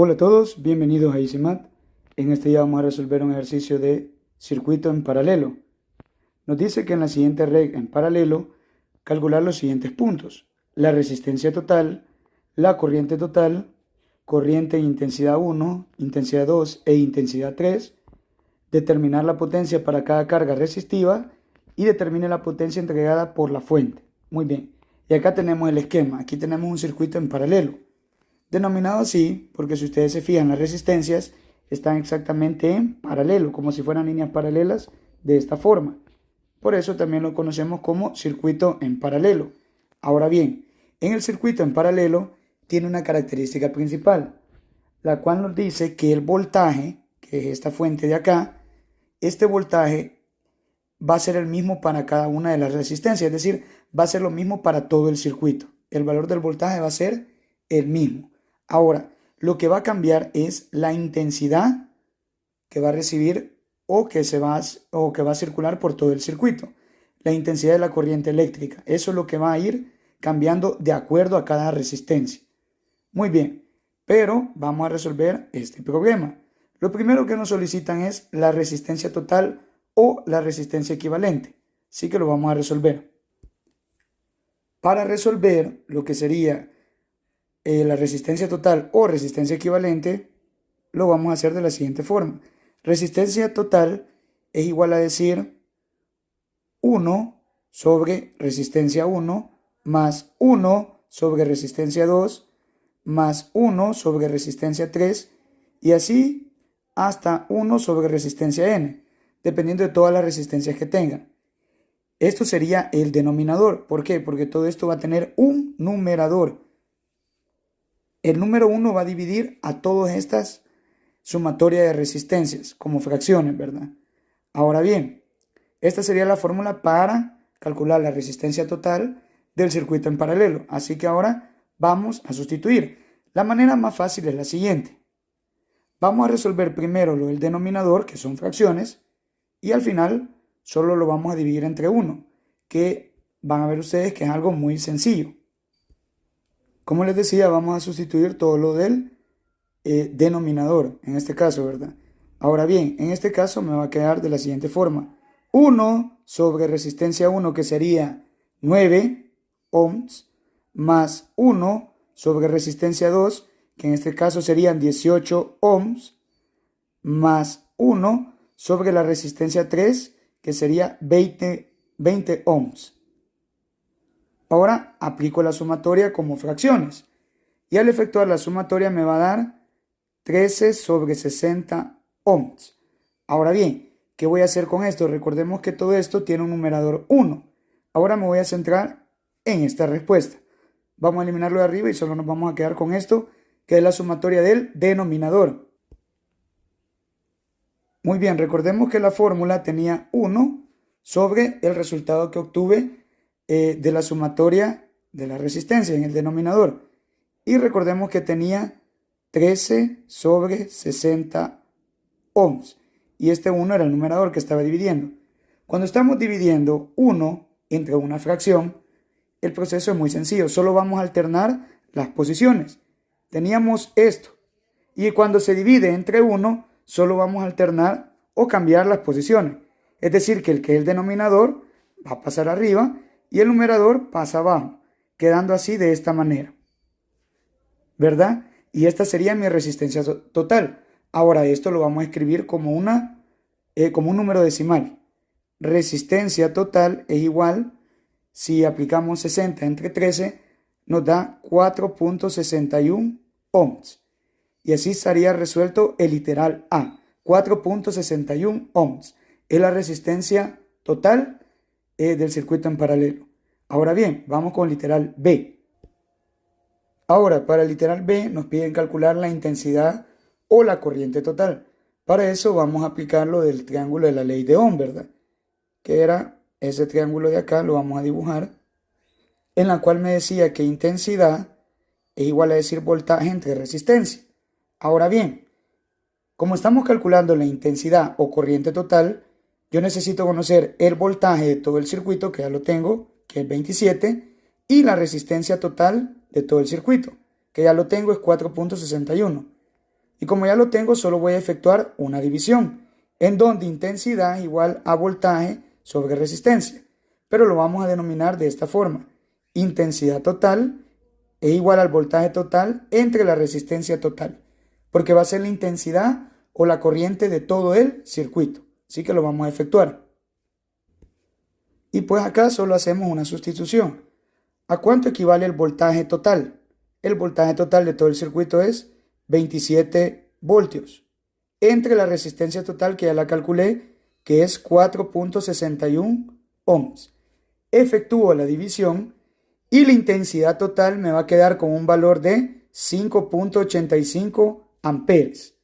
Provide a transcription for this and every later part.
Hola a todos, bienvenidos a EasyMath. En este día vamos a resolver un ejercicio de circuito en paralelo. Nos dice que en la siguiente regla en paralelo, calcular los siguientes puntos: la resistencia total, la corriente total, corriente en intensidad 1, intensidad 2 e intensidad 3, determinar la potencia para cada carga resistiva y determine la potencia entregada por la fuente. Muy bien, y acá tenemos el esquema. Aquí tenemos un circuito en paralelo, denominado así porque si ustedes se fijan, las resistencias están exactamente en paralelo, como si fueran líneas paralelas de esta forma. Por eso también lo conocemos como circuito en paralelo. Ahora bien, en el circuito en paralelo tiene una característica principal, la cual nos dice que el voltaje, que es esta fuente de acá, este voltaje va a ser el mismo para cada una de las resistencias, es decir, va a ser lo mismo para todo el circuito. El valor del voltaje va a ser el mismo. Ahora, lo que va a cambiar es la intensidad que va a recibir o que va a circular por todo el circuito. La intensidad de la corriente eléctrica. Eso es lo que va a ir cambiando de acuerdo a cada resistencia. Muy bien, pero vamos a resolver este problema. Lo primero que nos solicitan es la resistencia total o la resistencia equivalente. Así que lo vamos a resolver. Para resolver lo que sería la resistencia total o resistencia equivalente, lo vamos a hacer de la siguiente forma. Resistencia total es igual a decir 1 sobre resistencia 1 más 1 sobre resistencia 2 más 1 sobre resistencia 3 y así hasta 1 sobre resistencia n, dependiendo de todas las resistencias que tengan. Esto sería el denominador. ¿Por qué? Porque todo esto va a tener un numerador. El número 1 va a dividir a todas estas sumatorias de resistencias como fracciones, ¿verdad? Ahora bien, esta sería la fórmula para calcular la resistencia total del circuito en paralelo. Así que ahora vamos a sustituir. La manera más fácil es la siguiente. Vamos a resolver primero lo del denominador, que son fracciones, y al final solo lo vamos a dividir entre 1, que van a ver ustedes que es algo muy sencillo. Como les decía, vamos a sustituir todo lo del denominador, en este caso, ¿verdad? Ahora bien, en este caso me va a quedar de la siguiente forma. 1 sobre resistencia 1, que sería 9 ohms, más 1 sobre resistencia 2, que en este caso serían 18 ohms, más 1 sobre la resistencia 3, que sería 20 ohms. Ahora aplico la sumatoria como fracciones y al efectuar la sumatoria me va a dar 13 sobre 60 ohms. Ahora bien, ¿qué voy a hacer con esto? Recordemos que todo esto tiene un numerador 1. Ahora me voy a centrar en esta respuesta. Vamos a eliminarlo de arriba y solo nos vamos a quedar con esto, que es la sumatoria del denominador. Muy bien, recordemos que la fórmula tenía 1 sobre el resultado que obtuve de la sumatoria de la resistencia en el denominador. Y recordemos que tenía 13 sobre 60 ohms. Y este 1 era el numerador que estaba dividiendo. Cuando estamos dividiendo 1 entre una fracción, el proceso es muy sencillo. Solo vamos a alternar las posiciones. Teníamos esto. Y cuando se divide entre 1, solo vamos a alternar o cambiar las posiciones. Es decir, que el denominador va a pasar arriba y el numerador pasa abajo, quedando así de esta manera, ¿verdad? Y esta sería mi resistencia total. Ahora esto lo vamos a escribir como un número decimal. Resistencia total es igual, si aplicamos 60 entre 13, nos da 4.61 ohms. Y así estaría resuelto el literal A. 4.61 ohms es la resistencia total del circuito en paralelo. Ahora bien, vamos con literal B. Ahora, para el literal B nos piden calcular la intensidad o la corriente total. Para eso vamos a aplicar lo del triángulo de la ley de Ohm, ¿verdad? Que era ese triángulo de acá, lo vamos a dibujar, en la cual me decía que intensidad es igual a decir voltaje entre resistencia. Ahora bien, como estamos calculando la intensidad o corriente total, yo necesito conocer el voltaje de todo el circuito, que ya lo tengo, que es 27, y la resistencia total de todo el circuito, que ya lo tengo, es 4.61. Y como ya lo tengo, solo voy a efectuar una división, en donde intensidad es igual a voltaje sobre resistencia. Pero lo vamos a denominar de esta forma. Intensidad total es igual al voltaje total entre la resistencia total, porque va a ser la intensidad o la corriente de todo el circuito. Así que lo vamos a efectuar. Y pues acá solo hacemos una sustitución. ¿A cuánto equivale el voltaje total? El voltaje total de todo el circuito es 27 voltios. Entre la resistencia total, que ya la calculé, que es 4.61 ohms. Efectúo la división y la intensidad total me va a quedar con un valor de 5.85 amperes,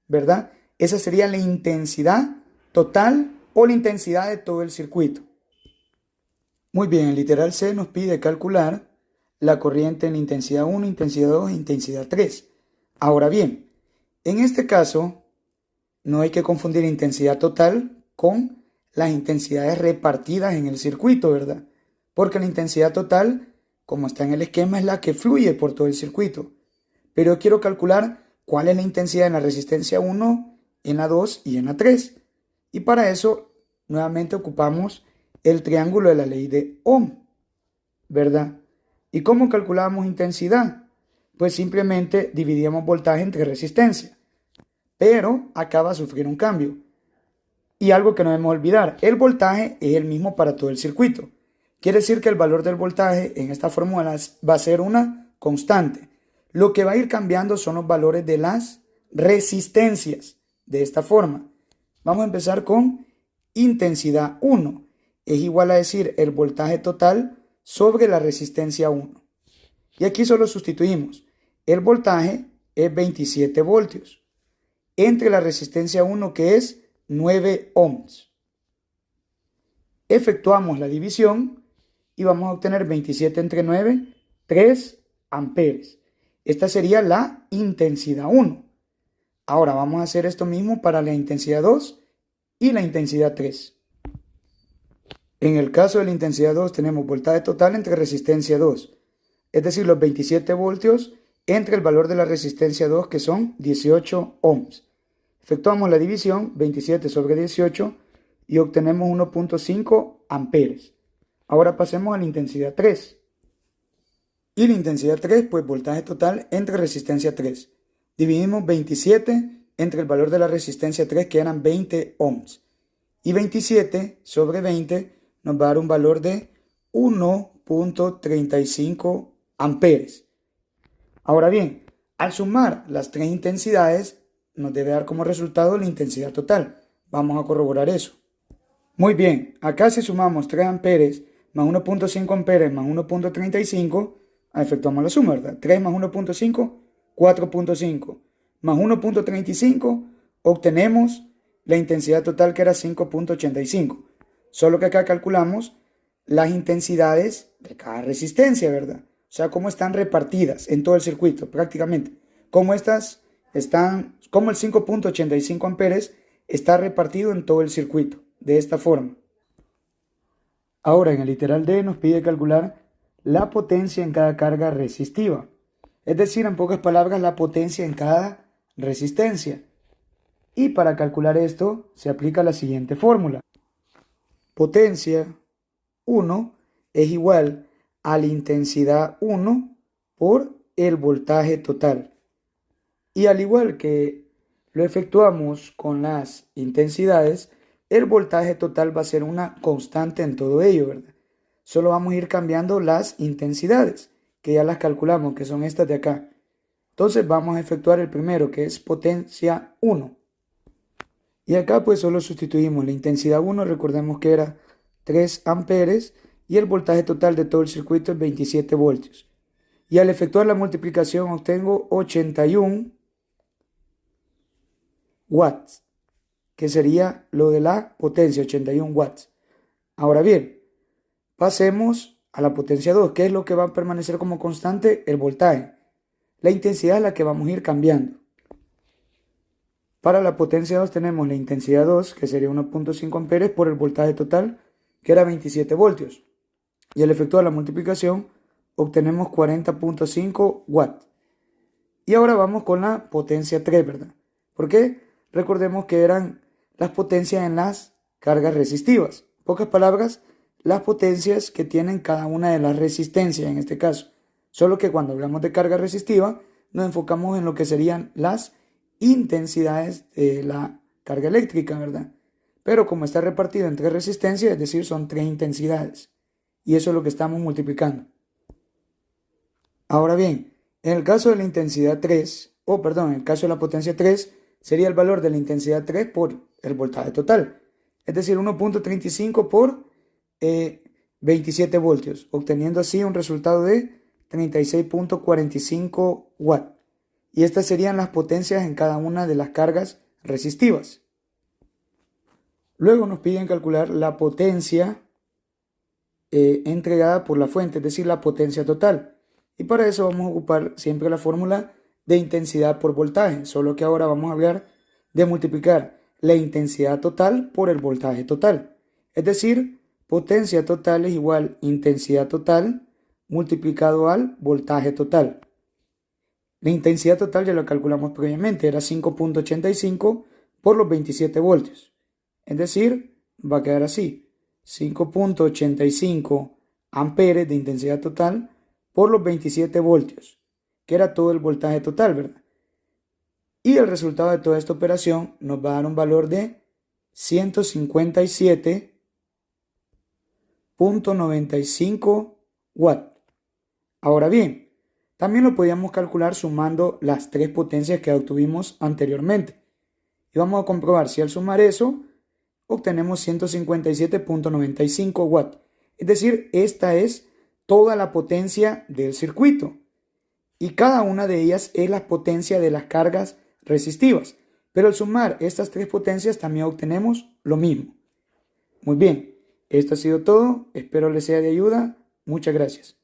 ¿verdad? Esa sería la intensidad total o la intensidad de todo el circuito. Muy bien, el literal C nos pide calcular la corriente en intensidad 1, intensidad 2 e intensidad 3. Ahora bien, en este caso no hay que confundir intensidad total con las intensidades repartidas en el circuito, ¿verdad? Porque la intensidad total, como está en el esquema, es la que fluye por todo el circuito. Pero yo quiero calcular cuál es la intensidad en la resistencia 1, en la 2 y en la 3. Y para eso, nuevamente ocupamos el triángulo de la ley de Ohm, ¿verdad? ¿Y cómo calculamos intensidad? Pues simplemente dividíamos voltaje entre resistencia. Pero acá va a sufrir un cambio. Y algo que no debemos olvidar, el voltaje es el mismo para todo el circuito. Quiere decir que el valor del voltaje en esta fórmula va a ser una constante. Lo que va a ir cambiando son los valores de las resistencias. De esta forma, vamos a empezar con intensidad 1. Es igual a decir el voltaje total sobre la resistencia 1. Y aquí solo sustituimos. El voltaje es 27 voltios entre la resistencia 1, que es 9 ohms. Efectuamos la división y vamos a obtener 27 entre 9, 3 amperes. Esta sería la intensidad 1. Ahora vamos a hacer esto mismo para la intensidad 2 y la intensidad 3. En el caso de la intensidad 2 tenemos voltaje total entre resistencia 2, es decir, los 27 voltios entre el valor de la resistencia 2, que son 18 ohms. Efectuamos la división, 27 sobre 18, y obtenemos 1.5 amperes. Ahora pasemos a la intensidad 3. Y la intensidad 3, pues voltaje total entre resistencia 3. Dividimos 27 entre el valor de la resistencia 3, que eran 20 ohms. Y 27 sobre 20 nos va a dar un valor de 1.35 amperes. Ahora bien, al sumar las tres intensidades, nos debe dar como resultado la intensidad total. Vamos a corroborar eso. Muy bien, acá si sumamos 3 amperes más 1.5 amperes más 1.35, efectuamos la suma, ¿verdad? 3 más 1.5, 4.5, más 1.35, obtenemos la intensidad total, que era 5.85. Solo que acá calculamos las intensidades de cada resistencia, ¿verdad? O sea, cómo están repartidas en todo el circuito, prácticamente. Cómo el 5.85 amperes está repartido en todo el circuito, de esta forma. Ahora, en el literal D nos pide calcular la potencia en cada carga resistiva. Es decir, en pocas palabras, la potencia en cada resistencia. Y para calcular esto, se aplica la siguiente fórmula. Potencia 1 es igual a la intensidad 1 por el voltaje total. Y al igual que lo efectuamos con las intensidades, el voltaje total va a ser una constante en todo ello, ¿verdad? Solo vamos a ir cambiando las intensidades, que ya las calculamos, que son estas de acá. Entonces vamos a efectuar el primero, que es potencia 1. Y acá pues solo sustituimos la intensidad 1, recordemos que era 3 amperes, y el voltaje total de todo el circuito es 27 voltios. Y al efectuar la multiplicación obtengo 81 watts, que sería lo de la potencia, 81 watts. Ahora bien, pasemos a la potencia 2, que es lo que va a permanecer como constante, el voltaje. La intensidad es la que vamos a ir cambiando. Para la potencia 2 tenemos la intensidad 2, que sería 1.5 amperes por el voltaje total, que era 27 voltios. Y al efectuar la multiplicación obtenemos 40.5 watts. Y ahora vamos con la potencia 3, ¿verdad? ¿Por qué? Recordemos que eran las potencias en las cargas resistivas. En pocas palabras, las potencias que tienen cada una de las resistencias en este caso. Solo que cuando hablamos de carga resistiva, nos enfocamos en lo que serían las intensidades de la carga eléctrica, ¿verdad? Pero como está repartido en 3 resistencias, es decir, son 3 intensidades. Y eso es lo que estamos multiplicando. Ahora bien, en el caso de la intensidad 3, en el caso de la potencia 3, sería el valor de la intensidad 3 por el voltaje total. Es decir, 1.35 por 27 voltios, obteniendo así un resultado de 36.45 watts. Y estas serían las potencias en cada una de las cargas resistivas. Luego nos piden calcular la potencia entregada por la fuente, es decir, la potencia total. Y para eso vamos a ocupar siempre la fórmula de intensidad por voltaje, solo que ahora vamos a hablar de multiplicar la intensidad total por el voltaje total. Es decir, potencia total es igual intensidad total multiplicado al voltaje total. La intensidad total ya lo calculamos previamente, era 5.85 por los 27 voltios. Es decir, va a quedar así, 5.85 amperes de intensidad total por los 27 voltios, que era todo el voltaje total, ¿verdad? Y el resultado de toda esta operación nos va a dar un valor de 157.95 watts. Ahora bien, también lo podíamos calcular sumando las 3 potencias que obtuvimos anteriormente. Y vamos a comprobar si al sumar eso, obtenemos 157.95 watts. Es decir, esta es toda la potencia del circuito. Y cada una de ellas es la potencia de las cargas resistivas. Pero al sumar estas 3 potencias también obtenemos lo mismo. Muy bien, esto ha sido todo. Espero les sea de ayuda. Muchas gracias.